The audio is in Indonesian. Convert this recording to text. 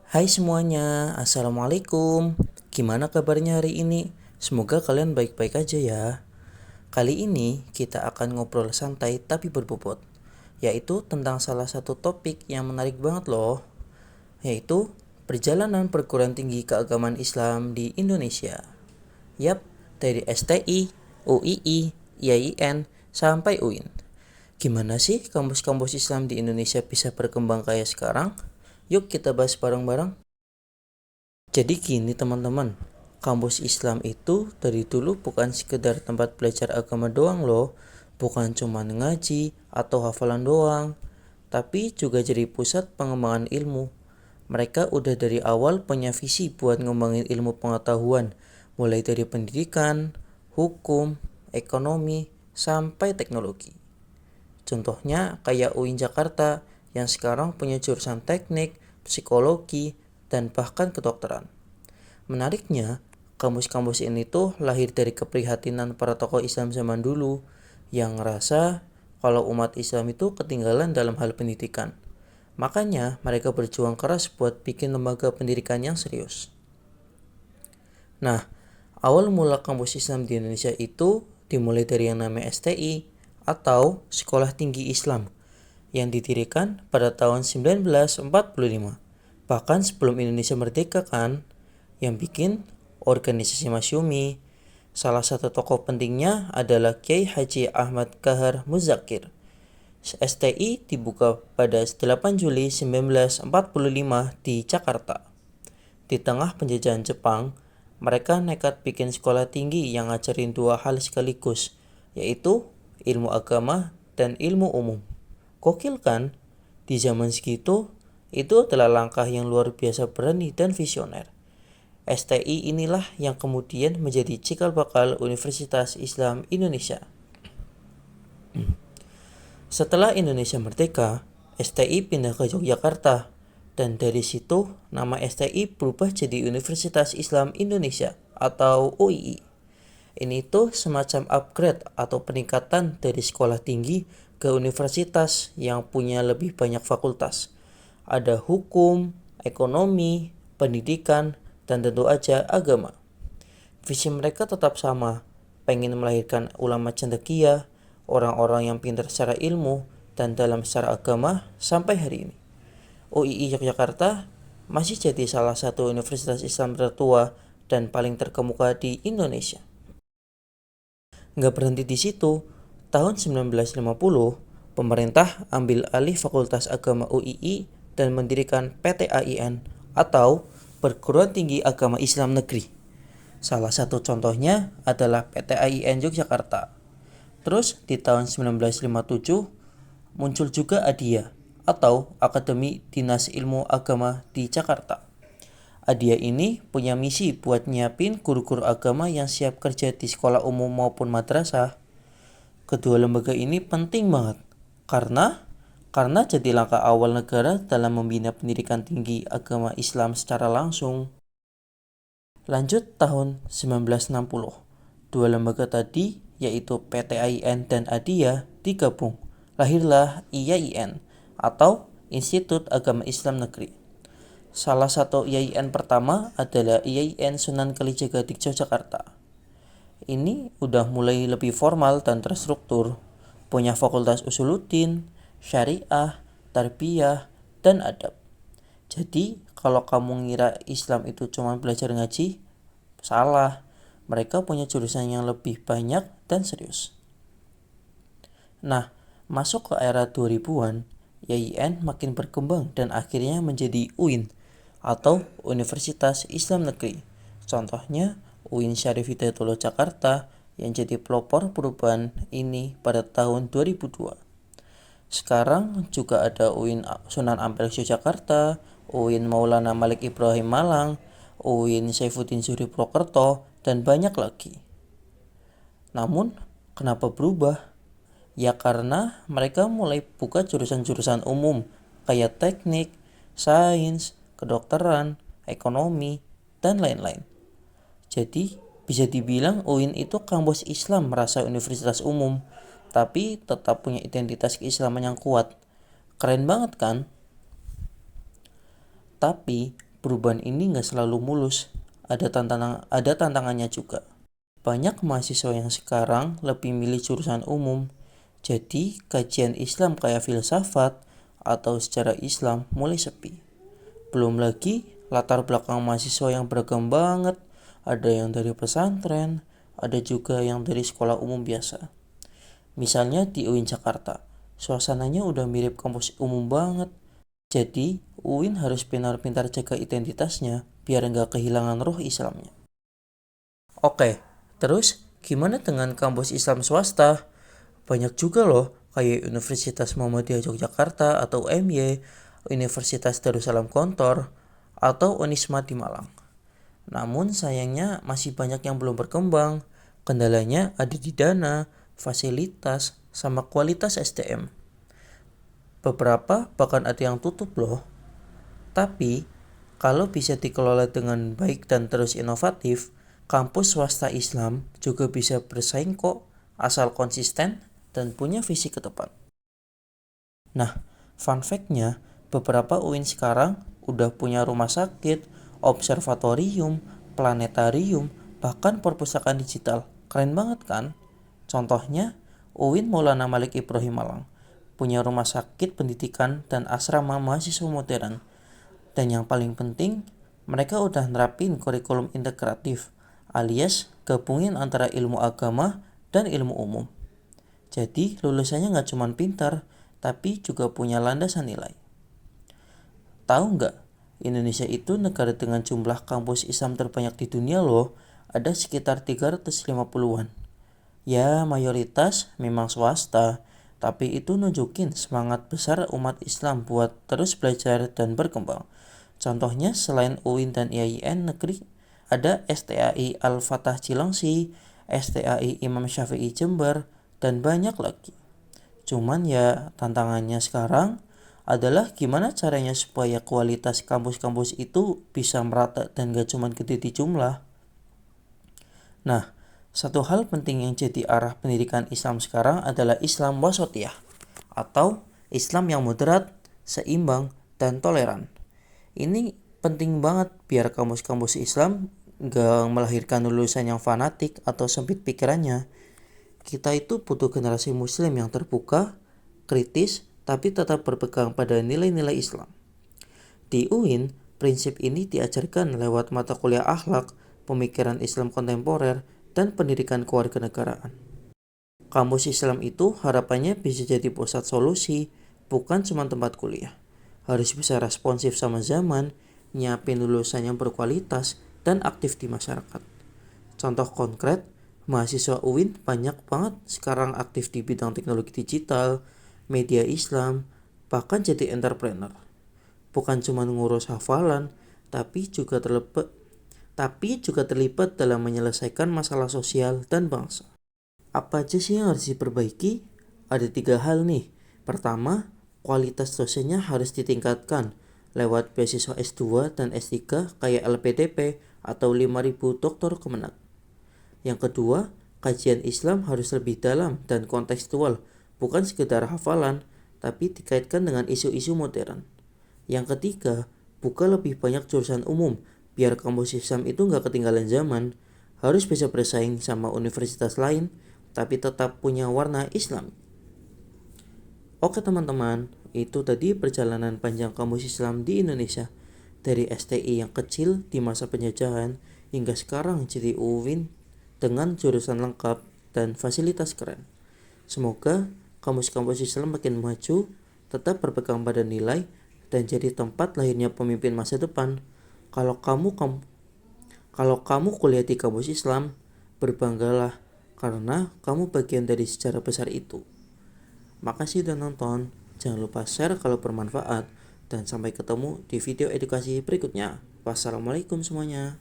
Hai semuanya, Assalamualaikum. Gimana kabarnya hari ini? Semoga kalian baik-baik aja ya. Kali ini kita akan ngobrol santai tapi berbobot, yaitu tentang salah satu topik yang menarik banget loh, yaitu perjalanan perguruan tinggi keagamaan Islam di Indonesia. Yap, dari STI, UII, IAIN, sampai UIN. Gimana sih kampus-kampus Islam di Indonesia bisa berkembang kayak sekarang? Yuk kita bahas bareng-bareng. Jadi gini teman-teman, kampus Islam itu dari dulu bukan sekedar tempat belajar agama doang loh, bukan cuma ngaji atau hafalan doang, tapi juga jadi pusat pengembangan ilmu. Mereka udah dari awal punya visi buat ngembangin ilmu pengetahuan, mulai dari pendidikan, hukum, ekonomi, sampai teknologi. Contohnya kayak UIN Jakarta yang sekarang punya jurusan teknik, psikologi, dan bahkan kedokteran. Menariknya, kampus-kampus ini tuh lahir dari keprihatinan para tokoh Islam zaman dulu yang ngerasa kalau umat Islam itu ketinggalan dalam hal pendidikan. Makanya mereka berjuang keras buat bikin lembaga pendidikan yang serius. Nah, awal mula kampus Islam di Indonesia itu dimulai dari yang namanya STI atau Sekolah Tinggi Islam yang didirikan pada tahun 1945. Bahkan sebelum Indonesia merdeka kan, yang bikin organisasi Masyumi. Salah satu tokoh pentingnya adalah Kiai Haji Ahmad Kahar Muzakir. STI dibuka pada 8 Juli 1945 di Jakarta. Di tengah penjajahan Jepang, mereka nekat bikin sekolah tinggi yang ngajarin dua hal sekaligus, yaitu ilmu agama dan ilmu umum. Gokil kan? Di zaman segitu, itu adalah langkah yang luar biasa berani dan visioner. STI inilah yang kemudian menjadi cikal bakal Universitas Islam Indonesia. Setelah Indonesia merdeka, STI pindah ke Yogyakarta dan dari situ nama STI berubah jadi Universitas Islam Indonesia atau UII. Ini tuh semacam upgrade atau peningkatan dari sekolah tinggi ke universitas yang punya lebih banyak fakultas. Ada hukum, ekonomi, pendidikan, dan tentu aja agama. Visi mereka tetap sama, pengen melahirkan ulama cendekia, orang-orang yang pintar secara ilmu dan dalam secara agama sampai hari ini. UII Yogyakarta masih jadi salah satu universitas Islam tertua dan paling terkemuka di Indonesia. Nggak berhenti di situ, tahun 1950, pemerintah ambil alih Fakultas Agama UII dan mendirikan PTAIN atau Perguruan Tinggi Agama Islam Negeri. Salah satu contohnya adalah PTAIN Yogyakarta. Terus di tahun 1957 muncul juga ADIA atau Akademi Dinas Ilmu Agama di Jakarta. ADIA ini punya misi buat nyiapin guru-guru agama yang siap kerja di sekolah umum maupun madrasah. Kedua lembaga ini penting banget karena jadi langkah awal negara dalam membina pendidikan tinggi agama Islam secara langsung. Lanjut tahun 1960, dua lembaga tadi yaitu PTAIN dan ADIA digabung. Lahirlah IAIN atau Institut Agama Islam Negeri. Salah satu IAIN pertama adalah IAIN Sunan Kalijaga di Yogyakarta. Ini udah mulai lebih formal dan terstruktur, punya fakultas usuluddin, syariah, tarbiyah, dan adab. Jadi, kalau kamu ngira Islam itu cuma belajar ngaji, salah. Mereka punya jurusan yang lebih banyak dan serius. Nah, masuk ke era 2000-an, IAIN makin berkembang dan akhirnya menjadi UIN atau Universitas Islam Negeri. Contohnya UIN Syarif Hidayatullah Jakarta yang jadi pelopor perubahan ini pada tahun 2002. Sekarang juga ada UIN Sunan Ampel Yogyakarta, UIN Maulana Malik Ibrahim Malang, UIN Saifuddin Zuhri Purwokerto, dan banyak lagi. Namun, kenapa berubah? Ya karena mereka mulai buka jurusan-jurusan umum kayak teknik, sains, kedokteran, ekonomi, dan lain-lain. Jadi, bisa dibilang UIN itu kampus Islam merasa universitas umum, tapi tetap punya identitas keislaman yang kuat. Keren banget kan? Tapi, perubahan ini nggak selalu mulus, ada tantangannya juga. Banyak mahasiswa yang sekarang lebih milih jurusan umum, jadi kajian Islam kayak filsafat atau sejarah Islam mulai sepi. Belum lagi latar belakang mahasiswa yang beragam banget, ada yang dari pesantren, ada juga yang dari sekolah umum biasa. Misalnya di UIN Jakarta, suasananya udah mirip kampus umum banget. Jadi, UIN harus pintar-pintar jaga identitasnya biar nggak kehilangan roh Islamnya. Oke, terus gimana dengan kampus Islam swasta? Banyak juga loh, kayak Universitas Muhammadiyah Yogyakarta atau UMY, Universitas Darussalam Gontor, atau Unisma di Malang. Namun sayangnya masih banyak yang belum berkembang. Kendalanya ada di dana, fasilitas, sama kualitas SDM. Beberapa bahkan ada yang tutup loh. Tapi, kalau bisa dikelola dengan baik dan terus inovatif, kampus swasta Islam juga bisa bersaing kok, asal konsisten dan punya visi ke depan. Nah, fun fact-nya, beberapa UIN sekarang udah punya rumah sakit, observatorium, planetarium, bahkan perpustakaan digital. Keren banget kan? Contohnya, UIN Maulana Malik Ibrahim Malang punya rumah sakit pendidikan dan asrama mahasiswa modern. Dan yang paling penting, mereka udah nerapin kurikulum integratif, alias gabungin antara ilmu agama dan ilmu umum. Jadi lulusannya nggak cuma pintar, tapi juga punya landasan nilai. Tahu nggak, Indonesia itu negara dengan jumlah kampus Islam terbanyak di dunia loh, ada sekitar 350-an. Ya, mayoritas memang swasta, tapi itu nunjukin semangat besar umat Islam buat terus belajar dan berkembang. Contohnya selain UIN dan IAIN negeri, ada STAI Al-Fatah Cilengsi, STAI Imam Syafi'i Jember, dan banyak lagi. Cuman ya tantangannya sekarang adalah gimana caranya supaya kualitas kampus-kampus itu bisa merata dan gak cuma gede di jumlah. Nah, satu hal penting yang jadi arah pendidikan Islam sekarang adalah Islam wasatiyah atau Islam yang moderat, seimbang, dan toleran. Ini penting banget biar kampus-kampus Islam gak melahirkan lulusan yang fanatik atau sempit pikirannya. Kita itu butuh generasi muslim yang terbuka, kritis, tapi tetap berpegang pada nilai-nilai Islam. Di UIN, prinsip ini diajarkan lewat mata kuliah akhlak, pemikiran Islam kontemporer, dan pendidikan kewarganegaraan. Kampus Islam itu harapannya bisa jadi pusat solusi, bukan cuma tempat kuliah. Harus bisa responsif sama zaman, nyiapin lulusan yang berkualitas, dan aktif di masyarakat. Contoh konkret, mahasiswa UIN banyak banget sekarang aktif di bidang teknologi digital, media Islam, bahkan jadi entrepreneur. Bukan cuma ngurus hafalan, tapi juga terlibat dalam menyelesaikan masalah sosial dan bangsa. Apa aja sih yang harus diperbaiki? Ada 3 hal nih. Pertama, kualitas dosennya harus ditingkatkan lewat beasiswa S2 dan S3 kayak LPDP atau 5.000 doktor kemenang. Yang kedua, kajian Islam harus lebih dalam dan kontekstual, bukan sekedar hafalan, tapi dikaitkan dengan isu-isu modern. Yang ketiga, buka lebih banyak jurusan umum, biar kampus Islam itu nggak ketinggalan zaman, harus bisa bersaing sama universitas lain, tapi tetap punya warna Islam. Oke teman-teman, itu tadi perjalanan panjang kampus Islam di Indonesia. Dari STI yang kecil di masa penjajahan, hingga sekarang jadi UIN dengan jurusan lengkap dan fasilitas keren. Semoga kampus-kampus Islam makin maju, tetap berpegang pada nilai, dan jadi tempat lahirnya pemimpin masa depan. Kalau kamu kuliah di kampus Islam, berbanggalah karena kamu bagian dari sejarah besar itu. Makasih udah nonton, jangan lupa share kalau bermanfaat, dan sampai ketemu di video edukasi berikutnya. Wassalamualaikum semuanya.